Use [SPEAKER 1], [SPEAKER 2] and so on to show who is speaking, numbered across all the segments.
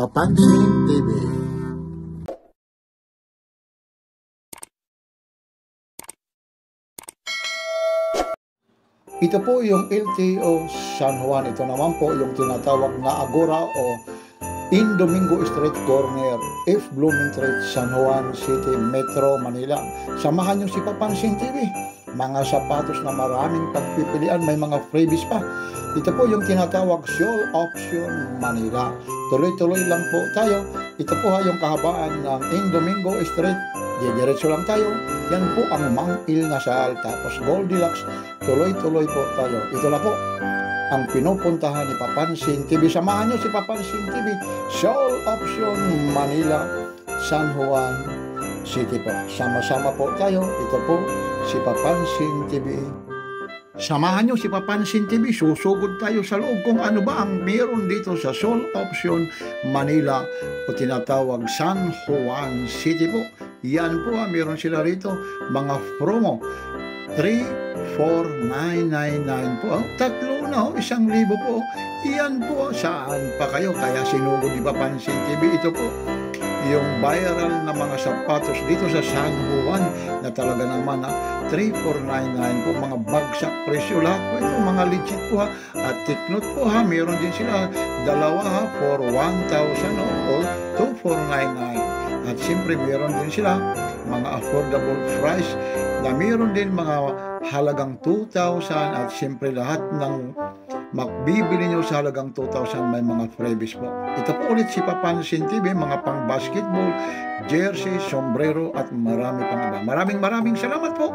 [SPEAKER 1] Papansin TV. Ito po yung LTO San Juan. Ito naman po yung tinatawag na Agora o In Domingo Street Corner, F. Blooming Street, San Juan City, Metro Manila. Samahan nyo si Papansin TV. Mga sapatos na maraming pagpipilian, may mga freebies pa. Ito po yung tinatawag Sole Option Manila. Tuloy-tuloy lang po tayo. Ito po yung kahabaan ng In Domingo Street. Diretso lang tayo. Yan po ang Mang Inasal. Tapos Goldilocks. Tuloy-tuloy po tayo. Ito na po ang pinupuntahan ni Papansin TV. Samahan nyo si Papansin TV. Sole Option Manila, San Juan City po. Sama-sama po tayo. Ito po si Papansin TV. Samahan nyo si Papansin TV. Susugod tayo sa loob kung ano ba ang meron dito sa Sole Option Manila o tinatawag San Juan City po. Yan po, meron sila rito mga promo. 3,4,999 po. Tatlo na, 1,000 po. Yan po, saan pa kayo? Kaya sinugod ni Papansin TV. Ito po yung viral na mga sapatos dito sa San Juan na talaga naman 3,499 po, mga bagsak presyo lahat po ito, mga legit po ha. At take note po ha, meron din sila dalawa ha, for 1,000 o 2,499. At siyempre meron din sila mga affordable price na meron din mga halagang 2,000 at siyempre lahat ng makbibili nyo sa halagang 2,000 may mga freebies po. Ito po ulit si Papansin TV, mga pang basketball, jersey, sombrero at marami pang iba. Maraming salamat po.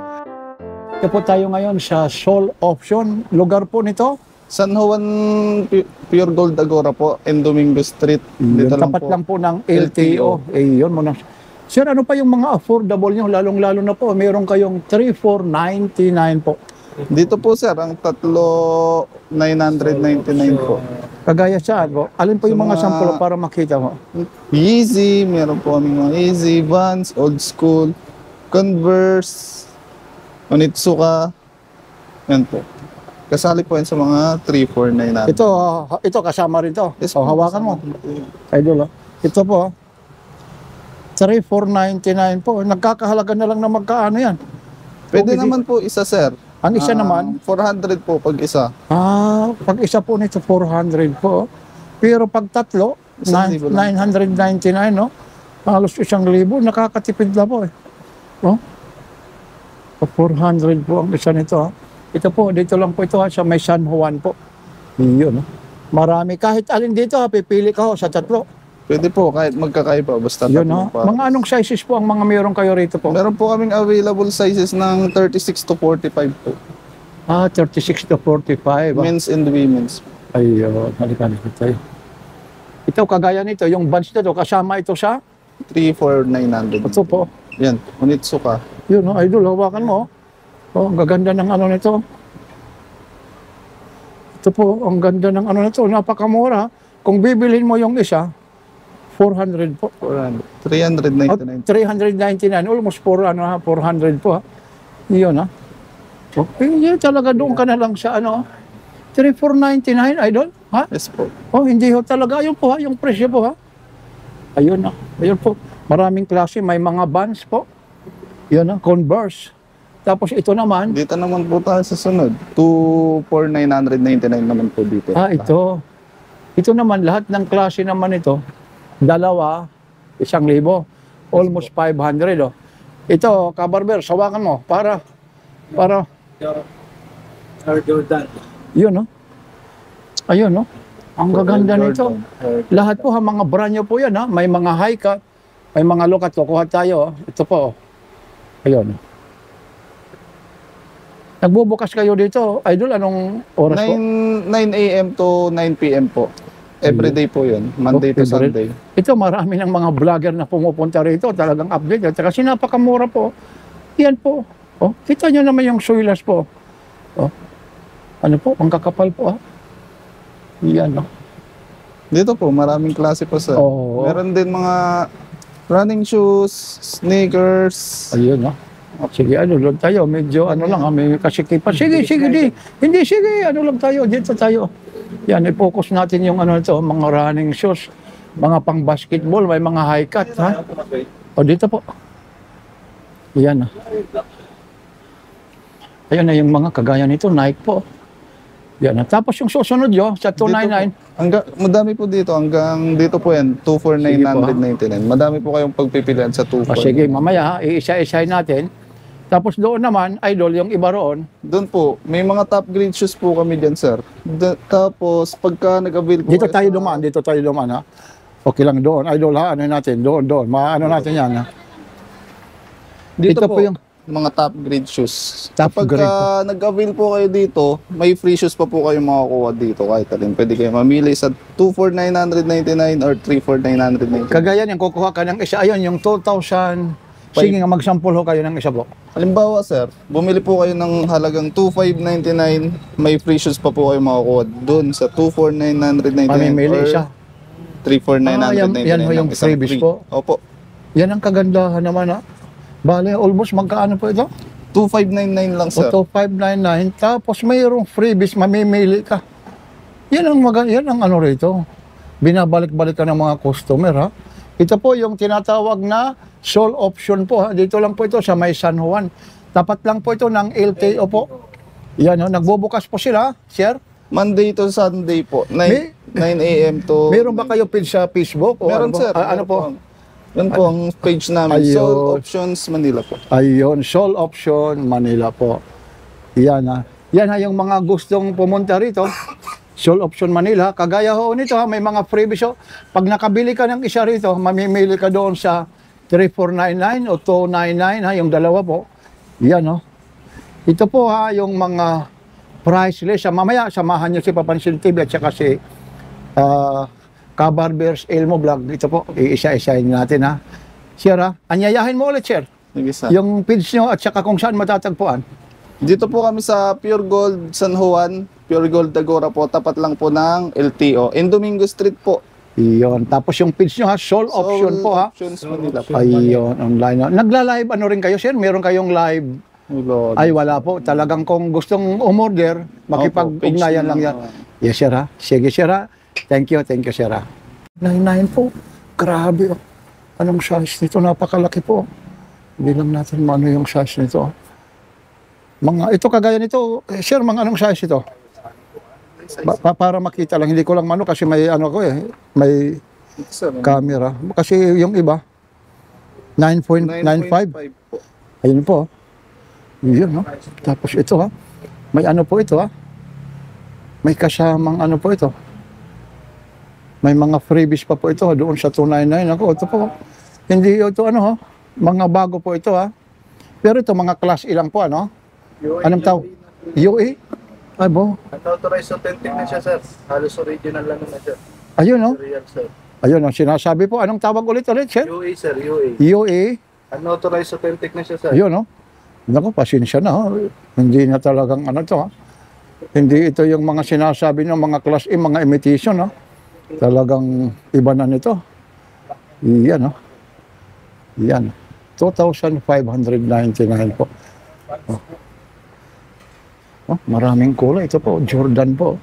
[SPEAKER 1] Ito po tayo ngayon sa Sole Option. Lugar po nito?
[SPEAKER 2] San Juan Pure Gold Agora po, in Domingo Street. Dito
[SPEAKER 1] Tapat lang po ng LTO. Yun mo na. Sir, ano pa yung mga affordable nyo? Lalong-lalo na po, meron kayong 3,499 po.
[SPEAKER 2] Dito po sir, ang tatlo 999 po.
[SPEAKER 1] Kagaya saan po? Alin po yung mga sample para makita mo?
[SPEAKER 2] Yeezy, meron po kami mga Yeezy, Vans, Old School, Converse, Onitsuka. Yan po. Kasali po yan sa mga 3,499.
[SPEAKER 1] Ito kasama rin to.
[SPEAKER 2] Yes,
[SPEAKER 1] hawakan mo. Idol. Ito po. 3,499 po. Nagkakahalaga na lang na magkaano yan.
[SPEAKER 2] Pwede naman po isa sir.
[SPEAKER 1] Ang isa naman?
[SPEAKER 2] 400 po pag isa.
[SPEAKER 1] Pag isa po nito 400 po. Pero pag tatlo, 999 no? Halos 1,000. Nakakatipid na po eh. Oh? 400 po ang isa nito ha. Ito po, dito lang po ito ha, sa may San Juan po. Yun, no? Marami. Kahit alin dito ha, pipili ka ho sa tatlo.
[SPEAKER 2] Pwede po, kahit magkakaiba, basta
[SPEAKER 1] yun, no? Mga anong sizes po ang mga meron kayo rito po?
[SPEAKER 2] Meron po kaming available sizes ng 36 to 45 po.
[SPEAKER 1] 36 to 45.
[SPEAKER 2] Men's and women's.
[SPEAKER 1] Ayun, halika tayo. Ito, kagaya nito, yung bunch na to, kasama ito sa?
[SPEAKER 2] 3,499.
[SPEAKER 1] Ito po.
[SPEAKER 2] Yan, Onitsuka.
[SPEAKER 1] Yun, no? Idol, hawakan mo. Oh, ang gaganda ng ano nito. Ito po, ang ganda ng ano nito. Napakamura. Kung bibilhin mo yung isa, 400 po.
[SPEAKER 2] 399.
[SPEAKER 1] 399. Almost 400 po. Yun ha. Okay, yun talaga doon ka na lang sa ano. 3,499, idol? Ha?
[SPEAKER 2] Yes po.
[SPEAKER 1] Oh, hindi ho talaga. Ayun po ha, yung presyo po ha. Ayun na. Ayun po. Maraming klase. May mga Vans po. Yun ha, Converse. Tapos ito naman.
[SPEAKER 2] Dito naman po tayo sa sunod. 2,999 naman po dito.
[SPEAKER 1] Ito. Ito naman, lahat ng klase naman ito. Dalawa, 1,000. Almost 500. Oh. Ito, kabarber, sawakan mo. Para.
[SPEAKER 3] Air Jordan.
[SPEAKER 1] Yun, no? Ayun, no? Ang gaganda nito. Lahat po, mga brand nyo po yan, ha? May mga high cut, may mga low cut. Kuha tayo, oh. Ito po. Ayun. Nagbubukas kayo dito, idol, anong oras po?
[SPEAKER 2] 9 a.m. to 9 p.m. po. Everyday po yun. Monday to Sunday.
[SPEAKER 1] Ito, marami ng mga vlogger na pumupunta rito. Talagang update. Kasi napakamura po. Yan po. Oh, kita nyo naman yung suilas po. Oh. Ano po? Ang kakapal po. Yan. Oh.
[SPEAKER 2] Dito po, maraming klase po sir.
[SPEAKER 1] Oh.
[SPEAKER 2] Meron din mga running shoes, sneakers.
[SPEAKER 1] Ayun, no? Sige, ano lang tayo, medyo ano lang, may kasikipan. Sige, di. Hindi, sige, ano lang tayo, dito tayo. Yan, i-focus natin yung ano ito, mga running shoes. Mga pang basketball, may mga high cut, ha? O dito po. Yan. Ayun na yung mga kagaya nito, Nike po. Yan. Tapos yung susunod yun, sa 299.
[SPEAKER 2] Madami po dito. Hanggang dito po yan, 24999. Madami po kayong pagpipilian sa 249.
[SPEAKER 1] Sige, mamaya, iisa-isahin natin. Tapos doon naman, idol, yung iba roon.
[SPEAKER 2] Doon po, may mga top grade shoes po kami dyan, sir. Tapos, pagka nag-avail po
[SPEAKER 1] Dito
[SPEAKER 2] kayo
[SPEAKER 1] tayo dumaan, ha? Okay lang doon. Idol, ha? Ano natin? Doon. Maano natin yan, ha?
[SPEAKER 2] Dito
[SPEAKER 1] Ito
[SPEAKER 2] po,
[SPEAKER 1] po yung
[SPEAKER 2] mga top grade shoes.
[SPEAKER 1] Top grade
[SPEAKER 2] Pagka nag-avail po kayo dito, may free shoes pa po kayo makakuha dito kahit alin. Pwede kayo mamili sa 24999 or 34999.
[SPEAKER 1] kagaya niyan, kukuha ka ng isa. Ayun, yung 2,000. Sige nga, magsampul ho kayo ng isa po.
[SPEAKER 2] Halimbawa, sir, bumili po kayo ng halagang 2,599, may free shoes pa po kayo makakuha doon sa 2,49999
[SPEAKER 1] Pamimili
[SPEAKER 2] or
[SPEAKER 1] isa.
[SPEAKER 2] 3,49999.
[SPEAKER 1] Yan ho yung
[SPEAKER 2] isang
[SPEAKER 1] freebies
[SPEAKER 2] free.
[SPEAKER 1] po.
[SPEAKER 2] Opo.
[SPEAKER 1] Yan ang kagandahan naman, ha? Bale, almost magkaano po ito?
[SPEAKER 2] 2,599 lang, sir.
[SPEAKER 1] O 2,599. Tapos mayroong freebies, mamimili ka. Yan ang ano rito. Binabalik-balik ka ng mga customer, ha? Ito po yung tinatawag na sole option po, ha? Dito lang po ito sa may San Juan. Tapat lang po ito ng LTO po. Yan, ho. Nagbubukas po sila, sir.
[SPEAKER 2] Monday to Sunday po, 9 a.m. to...
[SPEAKER 1] Meron ba kayo page sa Facebook? O
[SPEAKER 2] Meron,
[SPEAKER 1] ano po?
[SPEAKER 2] sir.
[SPEAKER 1] Ano po?
[SPEAKER 2] Yan po ang page namin.
[SPEAKER 1] Ayun.
[SPEAKER 2] Soul Options Manila po.
[SPEAKER 1] Ayun, Sole Option Manila po. Yan, ha. Yan, ha, yung mga gustong pumunta rito. Sole Option Manila. Kagaya ho nito, ha, may mga freebies. So, pag nakabili ka ng isa rito, mamimili ka doon sa 3,499 o 299, ha, yung dalawa po. Yan, ho. Ito po, ha, yung mga price list. Mamaya, samahan nyo si Papansin TV at saka si Kabarbers Elmo Vlog. Ito po, iisa-isahin natin, ha. Sir, ha, anyayahin mo ulit, sir.
[SPEAKER 2] Sige, sir.
[SPEAKER 1] Yung page nyo at saka kung saan matatagpuan.
[SPEAKER 2] Dito po kami sa Pure Gold San Juan, Pure Gold Dagora po, tapat lang po ng LTO. In Domingo Street po.
[SPEAKER 1] Iyon. Tapos yung page nyo, ha, Sole Option
[SPEAKER 2] Soul
[SPEAKER 1] po, ha.
[SPEAKER 2] Options Manila po.
[SPEAKER 1] Ayun, online. Nagla-live ano rin kayo, sir? Meron kayong live?
[SPEAKER 2] Lord.
[SPEAKER 1] Ay, wala po. Talagang kung gustong umorder, makipag-ugnayan
[SPEAKER 2] Opo,
[SPEAKER 1] lang
[SPEAKER 2] page
[SPEAKER 1] yan.
[SPEAKER 2] na-
[SPEAKER 1] Yes, sir, ha. Sige, sir, ha. Thank you, sir, ha. 99 po. Grabe, oh. Anong size nito? Napakalaki po. Hindi lang natin maano yung size nito. Ito kagaya nito, sir, mga anong size ito? Para makita lang, hindi ko lang mano kasi may ano ko may
[SPEAKER 2] Sir,
[SPEAKER 1] camera. Kasi yung iba, 9.95.
[SPEAKER 2] 9.5 po.
[SPEAKER 1] Ayun po. Yun, no? Tapos ito, ha. May ano po ito, ha. May kasamang ano po ito. May mga freebies pa po ito doon sa 299. Ako, ito po. Hindi ito ano, ha. Mga bago po ito, ha. Pero ito, mga class ilang po, ano? Anong tawag? UE? Ay, bo.
[SPEAKER 2] Unauthorized authentic na siya, sir. Halos original lang na siya.
[SPEAKER 1] Ayun, no?
[SPEAKER 2] Real, sir.
[SPEAKER 1] Ayun, no? Sinasabi po. Anong tawag ulit, sir?
[SPEAKER 2] UA, sir. UA.
[SPEAKER 1] UE?
[SPEAKER 2] Unauthorized authentic na siya, sir.
[SPEAKER 1] Ayun, no? Naku, pasensya na, ha. Hindi na talagang ano to, ha. Hindi ito yung mga sinasabi ng mga class A, mga imitation, ha. Talagang iba na nito. Yan, no? Yan. 2,599 po. Oh, maraming kulay. Ito po, Jordan po.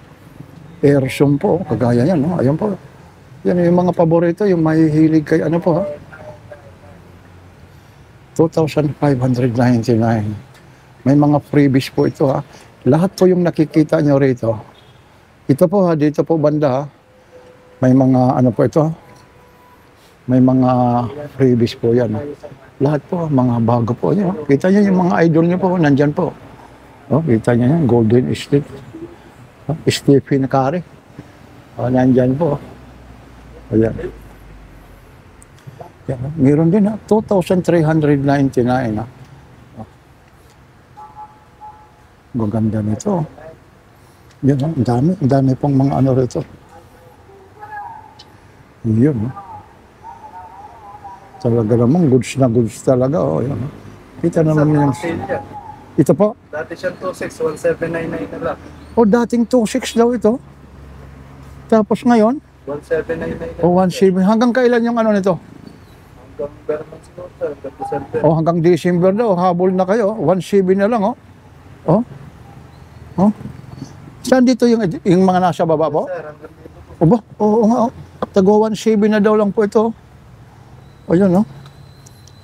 [SPEAKER 1] Air Zoom po. Kagaya yan, no? Ayan po. Yan yung mga paborito, yung mahihilig kay ano po, ha. 2,599. May mga freebies po ito, ha. Lahat po yung nakikita nyo rito. Ito po, ha, dito po banda, ha. May mga ano po ito, ha. May mga freebies po yan, ha. Lahat po, mga bago po nyo. Kita nyo yung mga idol nyo po, nandyan po. Oh, kita nyo yan, Golden State. Oh, Stephen Curry. Oh, nandyan po. Ayan. Yan, ha. Meron din, ha. 2,399, ha. Oh. Maganda nito. Yan, ha. Ang dami pong mga ano rito. Yun, ha. Talaga namang goods na goods talaga. Oh, yan, ha. Kita naman yun. Ito po.
[SPEAKER 2] Dati siyang 26, 1799 na lang.
[SPEAKER 1] O, dating 2.6 daw ito. Tapos ngayon,
[SPEAKER 2] 1799 na
[SPEAKER 1] o 1.7. Hanggang kailan yung ano nito?
[SPEAKER 2] hanggang Bermans ko, sir. Hanggang December.
[SPEAKER 1] O, hanggang December daw. Habol na kayo. 1.7 na lang, oh. Oh. Oh. Saan dito yung mga nasa baba po?
[SPEAKER 2] Sir, hanggang dito po.
[SPEAKER 1] O ba? Oo nga, oh. Tago 1.7 na daw lang po ito. O yun, no?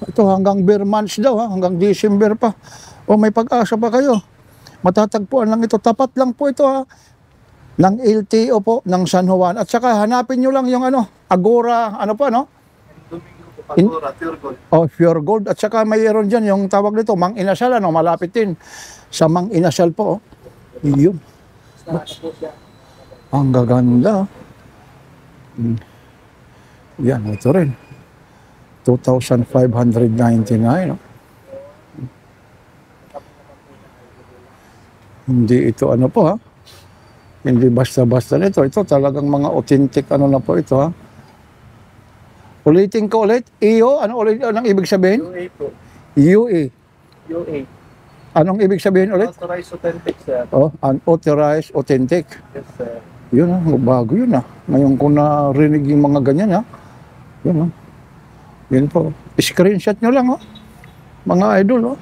[SPEAKER 1] Ito hanggang bare months daw, ha? Hanggang December pa. O may pag-asa pa kayo. Matatagpuan lang ito. Tapat lang po ito, ha? Ng LTO po, ng San Juan. At saka hanapin nyo lang yung Agora, ano pa, no?
[SPEAKER 2] Domingo po, Agora, Pure Gold.
[SPEAKER 1] Oh, Pure Gold. At saka mayroon dyan yung tawag nito, Mang Inasal, malapit din. Sa Mang Inasal po, yun. Ang gaganda. Yan, ito rin. 2,599. Hindi ito po, ha? Hindi basta-basta nito. Ito talagang mga authentic na po ito, ha? Ulitin ko ulit. EO, anong ibig sabihin?
[SPEAKER 2] UA po.
[SPEAKER 1] UA.
[SPEAKER 2] UA.
[SPEAKER 1] Anong ibig sabihin ulit?
[SPEAKER 2] Authorized authentic, sir.
[SPEAKER 1] Oh, unauthorized authentic.
[SPEAKER 2] Yes, sir.
[SPEAKER 1] Yun, bago yun, ha? Ngayon ko narinig yung mga ganyan, ha? Yun, ha? Yun po. Screenshot nyo lang, oh. Mga idol, oh.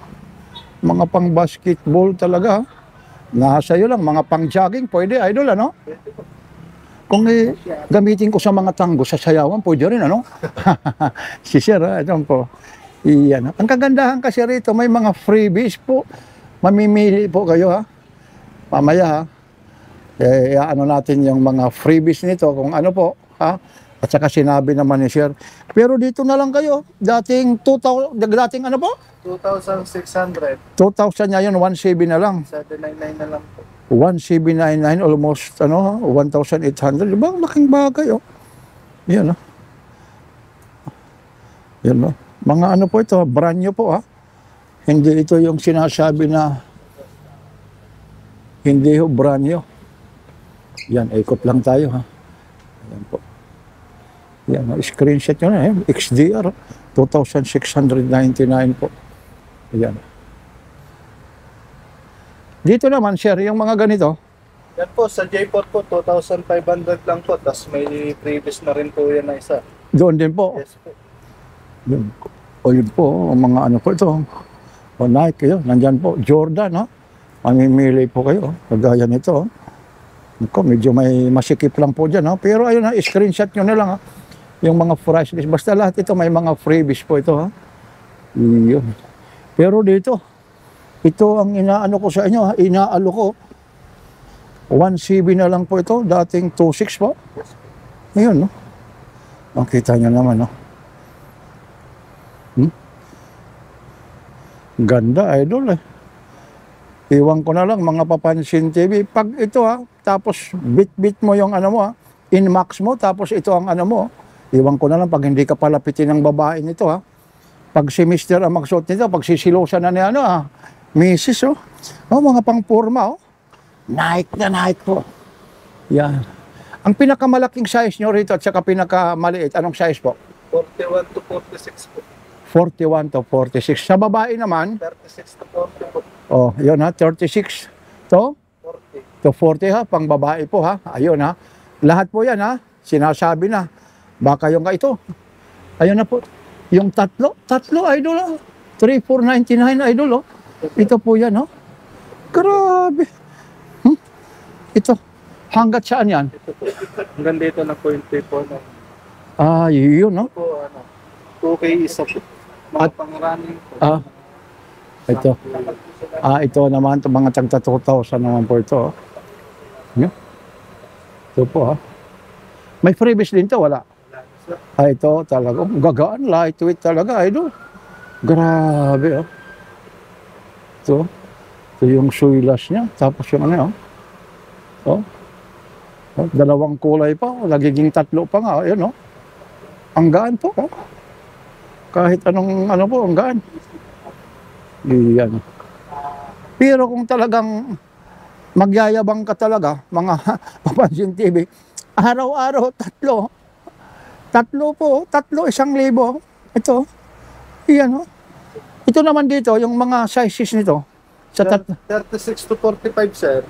[SPEAKER 1] Mga pang basketball talaga, ha? Nasa iyo lang, mga pang jogging, pwede, idol, ano? Kung gamitin ko sa mga tango, sa sayawan, pwede rin, ano? Si Sir, ito po. Iyan. Ang kagandahan kasi rito, may mga freebies po. Mamimili po kayo, ha? Mamaya, ha? Natin yung mga freebies nito, kung ano po, ha? At saka sinabi naman ni Sir. Pero dito na lang kayo. Dating 2,000, dating ano po?
[SPEAKER 2] 2,600.
[SPEAKER 1] 2,000 niya yun, 1.7 na lang.
[SPEAKER 2] 799 na lang po.
[SPEAKER 1] 1,799, almost 1,800. Diba? Laking bagay, oh. Yan, oh. Yan, oh. Mga ano po ito, brand new po, ha. Hindi ito yung sinasabi na hindi ho brand new. Yan, ikot lang tayo, ha. Yan po. Yan, screenshot nyo na, XDR, 2,699 po. Yan. Dito naman, Sir, yung mga ganito.
[SPEAKER 2] Yan po, sa J4 po, 2,500 lang po. Tapos may previous na rin po yan na isa.
[SPEAKER 1] Doon din po.
[SPEAKER 2] Yes po.
[SPEAKER 1] Yun. O yun po, mga ano po ito. O Nike, yun. Nandyan po. Jordan, ha? Mamimili po kayo. Kagaya nito, ha? Ako, medyo may masikip lang po dyan, ha? Pero ayun, ha? Screenshot nyo na lang, ha? Yung mga price list. Basta lahat ito, may mga freebies po ito, ha? Yun. Pero dito, ito ang inaano ko sa inyo, ha? Inaalo ko. 1CB na lang po ito. Dating 2.6 po. Ayun, no? Makita nyo naman, no? Ganda, idol, eh. Iwan ko na lang, mga Papansin TV. Pag ito, ha, tapos bit-bit mo yung ano mo, ha, in-max mo, tapos ito ang ano mo, iwan ko na lang pag hindi ka palapitin ng babae nito, ha. Pag si Mr. ang magsuot nito, pag sisilosa na niya, ano, ha, Mrs., oh. Oh, mga pang-forma, oh. Nike na Nike po. Yan. Ang pinakamalaking size nyo rito at saka pinakamaliit, anong size po?
[SPEAKER 2] 41 to 46 po.
[SPEAKER 1] 41 to 46. Sa babae naman,
[SPEAKER 2] 36 to 40 po.
[SPEAKER 1] oh, yun ha, 36 to
[SPEAKER 2] 40.
[SPEAKER 1] to 40 ha, pang babae po ha. Ayun ha. Lahat po yan ha, sinasabi na. Baka yung ito. Ayun na po. Yung tatlo idol ha. 3,499 idol oh. Ito po yan oh. Grabe. Ito. Hanggat saan yan?
[SPEAKER 2] Hanggang dito na po yung 349.
[SPEAKER 1] Ah, yun no.
[SPEAKER 2] Po, ano, 2K isa po. Mga pang-running po.
[SPEAKER 1] Ah, ito. Ah, ito naman, ito mga tagta 2,000 naman po ito. Yeah. Ito po ha. May freebies din to, wala? Ah, ito talaga. Gagaan, lightweight talaga, idol. Grabe oh. Ito. Ito yung suilas niya. Tapos yung ano oh. Oh, dalawang kulay pa. Nagiging tatlo pa nga. Ayan oh. Ang gaan po oh. Kahit anong ano po, ang gaan. Iyan. Pero kung talagang magyayabang ka talaga, mga Papansin TV, araw-araw, tatlo. Tatlo po, 1,000. Ito. Iyan oh. Ito naman dito, yung mga sizes nito. Sa
[SPEAKER 2] 36 to 45, sir.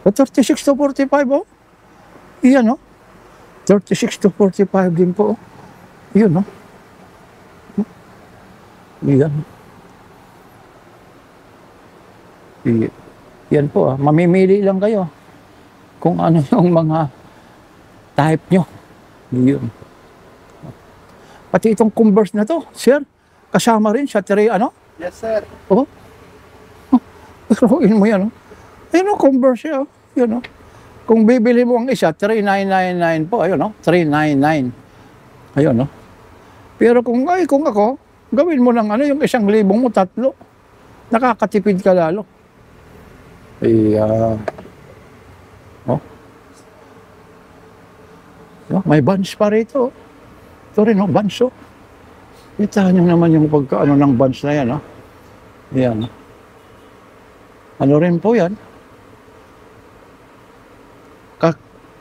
[SPEAKER 1] 36 to 45 oh. Iyan oh. 36 to 45 din po oh. Iyan oh. Iyan. Yan po mamimili lang kayo kung ano yung mga type nyo. Yun. Pati itong Converse na to, sir, kasama rin sa 3, ano?
[SPEAKER 2] Yes, sir.
[SPEAKER 1] Oh. Pero mo yan, oh. Ayun, oh, Converse yan, oh. Yun, oh. Kung bibili mo ang isa, 3,999 po, ayun, oh. 399. Ayun, oh. Pero kung ako, gawin mo ng ano, yung 1,000 mo, 3. Nakakatipid ka lalo. Oh. Oh, may bunch pa rito. Ito rin, oh, bunch, oh. Kita nyo naman yung pagkaano ng bunch na yan, oh. Yan. Ano rin po yan?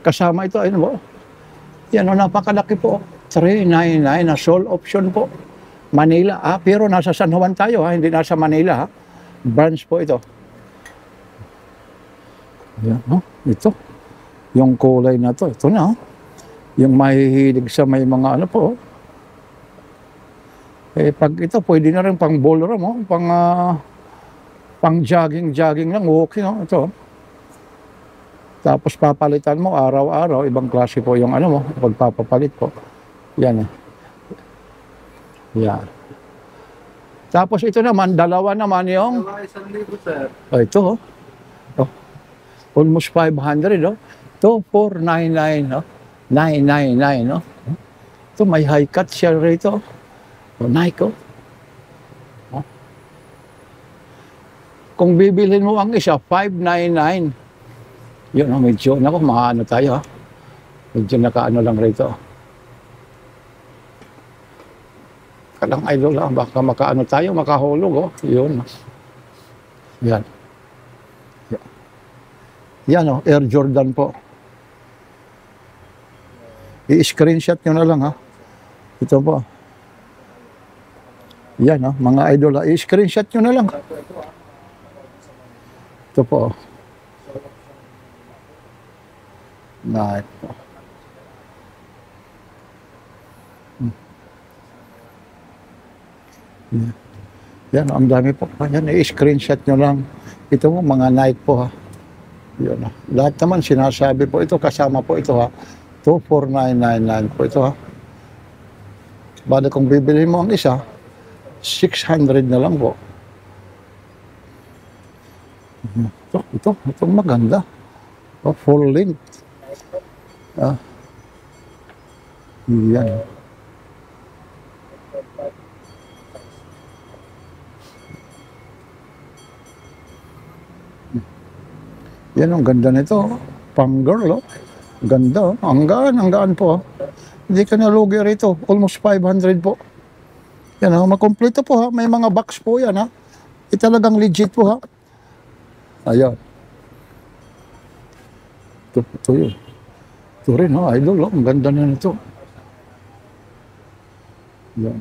[SPEAKER 1] Kasama ito, ayun po. Yan, oh, napakalaki po. 399 na sole option po. Manila, pero nasa San Juan tayo, hindi nasa Manila, ha. Branch po ito. Yan, oh, ito. Yung kulay na to, ito na, oh. Yung mahihilig sa may mga ano po. Pag ito, pwede na rin pang ballroom, oh. Pang jogging lang, walking, oh. Ito. Tapos papalitan mo araw-araw, ibang klase po yung ano mo, pagpapapalit po. Yan. Yan. Tapos ito naman, dalawa naman yung...
[SPEAKER 2] 1,000, sir.
[SPEAKER 1] Oh, ito, oh. Oh. Almost 500, oh. Ito, 499, oh. 999, no? Ito, may high cut siya rito. O, Nike, oh. Oh. Kung bibilhin mo ang isa, 599. Yun, oh, medyo, naku, maano tayo, ha? Medyo nakaano lang rito. Kalang idol lang, baka makaano tayo, makahulog, oh. Yun. Yan. Yan, oh, Air Jordan po. I-screenshot nyo na lang, ha. Ito po. Yan, ha, mga idol, ha. I-screenshot nyo na lang. Ito po. Nike po. Yan, ang dami po. Yan, i-screenshot nyo lang. Ito po, mga Nike po, ha. Yan, ha. Lahat naman sinasabi po ito, kasama po ito, ha. 2,499 po ito, ha. Bale kung bibili mo ang isa, 600 na lang po. Ito maganda. Oh, full length. Ah. Yan. Yan ang ganda nito. Pang girl, oh. Ganda, oh. Hanggaan po. Hindi ka nalugi rito. Almost 500 po. Yan, oh. Makompleto po, ha. May mga box po yan, ha. Talagang legit po, ha. Ayan. Ito yun. Ito rin, ha. Idol, oh. Ang ganda na nito. Yan.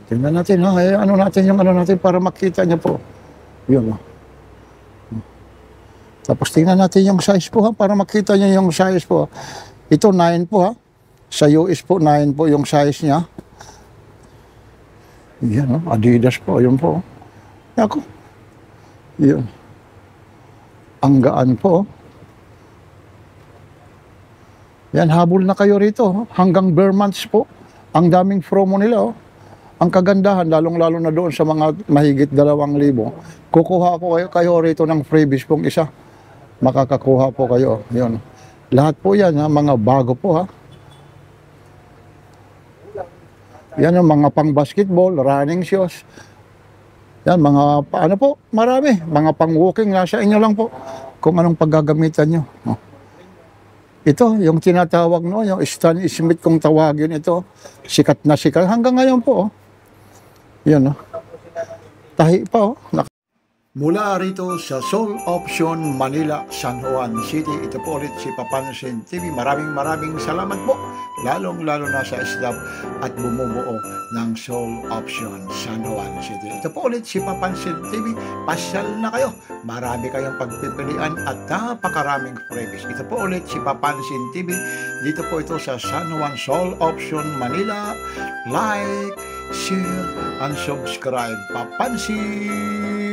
[SPEAKER 1] Tingnan natin, ha. Ano natin yung ano natin para makita niya po. Yun, ha. Tapos tingnan natin yung size po, ha, para makita niyo yung size po. Ito 9 po, ha. Sa US po 9 po yung size niya. Yan, Adidas po, yun po. Ako. Yun. Ang gaan po. Yan, habol na kayo rito. Hanggang bare months po. Ang daming promo nila, oh. Ang kagandahan, lalong-lalo na doon sa mga mahigit 2,000. Kukuha po kayo rito ng freebies pong isa. Makakakuha po kayo. Yun. Lahat po yan, ha, mga bago po, ha. Yan ang mga pang basketball, running shoes. Yan, mga ano po, marami. Mga pang walking, nasa inyo lang po. Kung anong paggagamitan nyo. Oh. Ito, yung tinatawag, no, yung Stan Smith kung tawagin ito. Sikat na sikat. Hanggang ngayon po, oh. Yan, oh. Tahi pa, oh. Mula rito sa Soul Option Manila, San Juan City, ito po ulit si Papansin TV. Maraming salamat po, lalong-lalo na sa staff at bumubuo ng Soul Option San Juan City. Ito po ulit si Papansin TV. Pasyal na kayo. Marami kayong pagpipilian at napakaraming freebies. Ito po ulit si Papansin TV. Dito po ito sa San Juan Soul Option Manila. Like, share, and subscribe. Papansin!